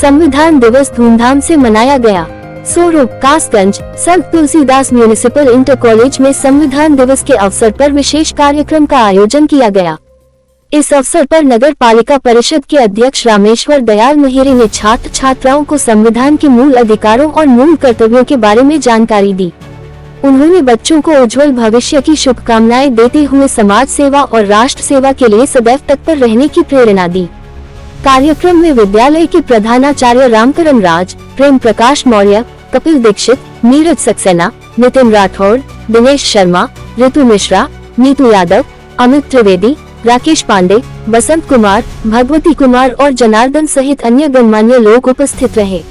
संविधान दिवस धूमधाम से मनाया गया। सोरो, कासगंज, संत तुलसीदास म्यूनिसिपल इंटर कॉलेज में संविधान दिवस के अवसर पर विशेष कार्यक्रम का आयोजन किया गया। इस अवसर पर नगर पालिका परिषद के अध्यक्ष रामेश्वर दयाल महेरे ने छात्र छात्राओं को संविधान के मूल अधिकारों और मूल कर्तव्यों के बारे में जानकारी दी। उन्होंने बच्चों को उज्जवल भविष्य की शुभकामनाएं देते हुए समाज सेवा और राष्ट्र सेवा के लिए सदैव तत्पर रहने की प्रेरणा दी। कार्यक्रम में विद्यालय के प्रधानाचार्य रामकरण राज, प्रेम प्रकाश मौर्य, कपिल दीक्षित, नीरज सक्सेना, नितिन राठौड़, दिनेश शर्मा, ऋतु मिश्रा, नीतू यादव, अमित त्रिवेदी, राकेश पांडे, बसंत कुमार, भगवती कुमार और जनार्दन सहित अन्य गणमान्य लोग उपस्थित रहे।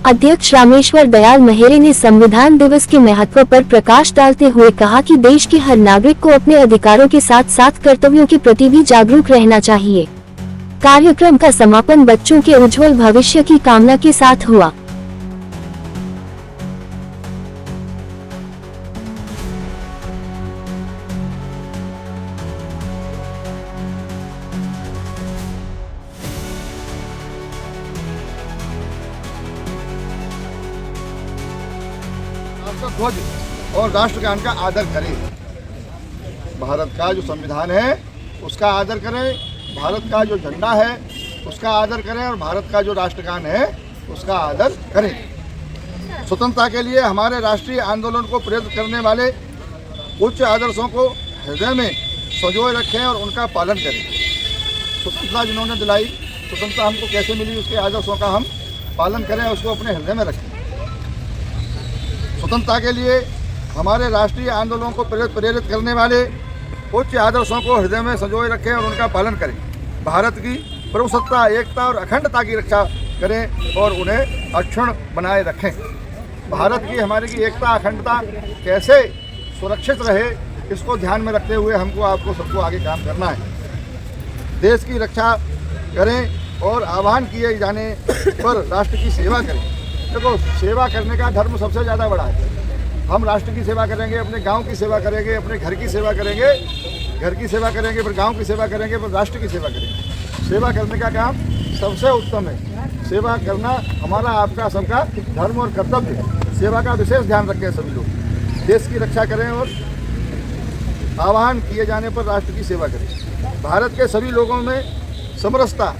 अध्यक्ष रामेश्वर दयाल महेरे ने संविधान दिवस के महत्व पर प्रकाश डालते हुए कहा कि देश के हर नागरिक को अपने अधिकारों के साथ साथ कर्तव्यों के प्रति भी जागरूक रहना चाहिए। कार्यक्रम का समापन बच्चों के उज्जवल भविष्य की कामना के साथ हुआ। ध्वज और राष्ट्रगान का आदर करें। भारत का जो संविधान है उसका आदर करें, भारत का जो झंडा है उसका आदर करें और भारत का जो राष्ट्रगान है उसका आदर करें। स्वतंत्रता के लिए हमारे राष्ट्रीय आंदोलन को प्रेरित करने वाले उच्च आदर्शों को हृदय में संजोए रखें और उनका पालन करें। स्वतंत्रता जिन्होंने दिलाई, स्वतंत्रता हमको कैसे मिली, उसके आदर्शों का हम पालन करें, उसको अपने हृदय में रखें। स्वतंत्रता के लिए हमारे राष्ट्रीय आंदोलनों को प्रेरित करने वाले उच्च आदर्शों को हृदय में संजोए रखें और उनका पालन करें। भारत की प्रभुसत्ता, एकता और अखंडता की रक्षा करें और उन्हें अक्षुण्ण बनाए रखें। भारत की हमारी की एकता, अखंडता कैसे सुरक्षित रहे, इसको ध्यान में रखते हुए हमको आपको सबको आगे काम करना है। देश की रक्षा करें और आह्वान किए जाने पर राष्ट्र की सेवा करें। देखो, सेवा करने का धर्म सबसे ज़्यादा बड़ा है। हम राष्ट्र की सेवा करेंगे, अपने गांव की सेवा करेंगे, अपने घर की सेवा करेंगे, घर की सेवा करेंगे, फिर गांव की सेवा करेंगे, फिर राष्ट्र की सेवा करेंगे। सेवा करने का काम सबसे उत्तम है। सेवा करना हमारा आपका सबका धर्म और कर्तव्य है। सेवा का विशेष ध्यान रखें सभी लोग। देश की रक्षा करें और आह्वान किए जाने पर राष्ट्र की सेवा करें। भारत के सभी लोगों में समरसता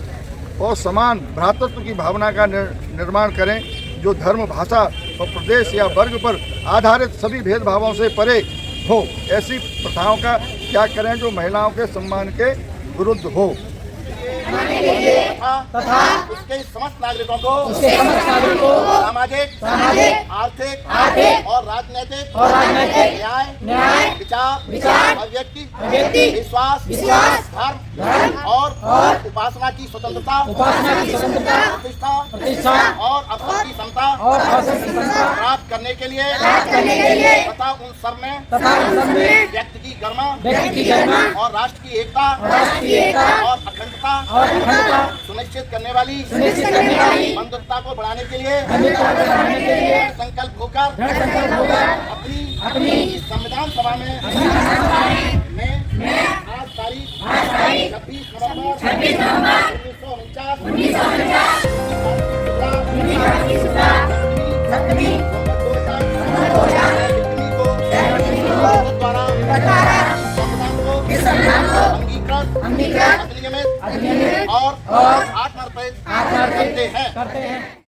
और समान भ्रातृत्व की भावना का निर्माण करें, जो धर्म, भाषा और प्रदेश या वर्ग पर आधारित सभी भेदभावों से परे हो। ऐसी प्रथाओं का त्याग करें जो महिलाओं के सम्मान के विरुद्ध हो तथा उसके समस्त नागरिकों को सामाजिक, आर्थिक और राजनीतिक न्याय, विचार, अभिव्यक्ति, विश्वास, धर्म और उपासना की स्वतंत्रता, प्रतिष्ठा और अवसर की समता प्राप्त करने के लिए तथा उन सब में व्यक्ति की गरिमा और राष्ट्र की एकता और अखंडता सुनिश्चित करने वाली बंधुत्वता को बढ़ाने के लिए संकल्प होकर अपनी संविधान सभा में आज तारीख 26 नवंबर 1949 अंगीकृत और 8 करते हैं।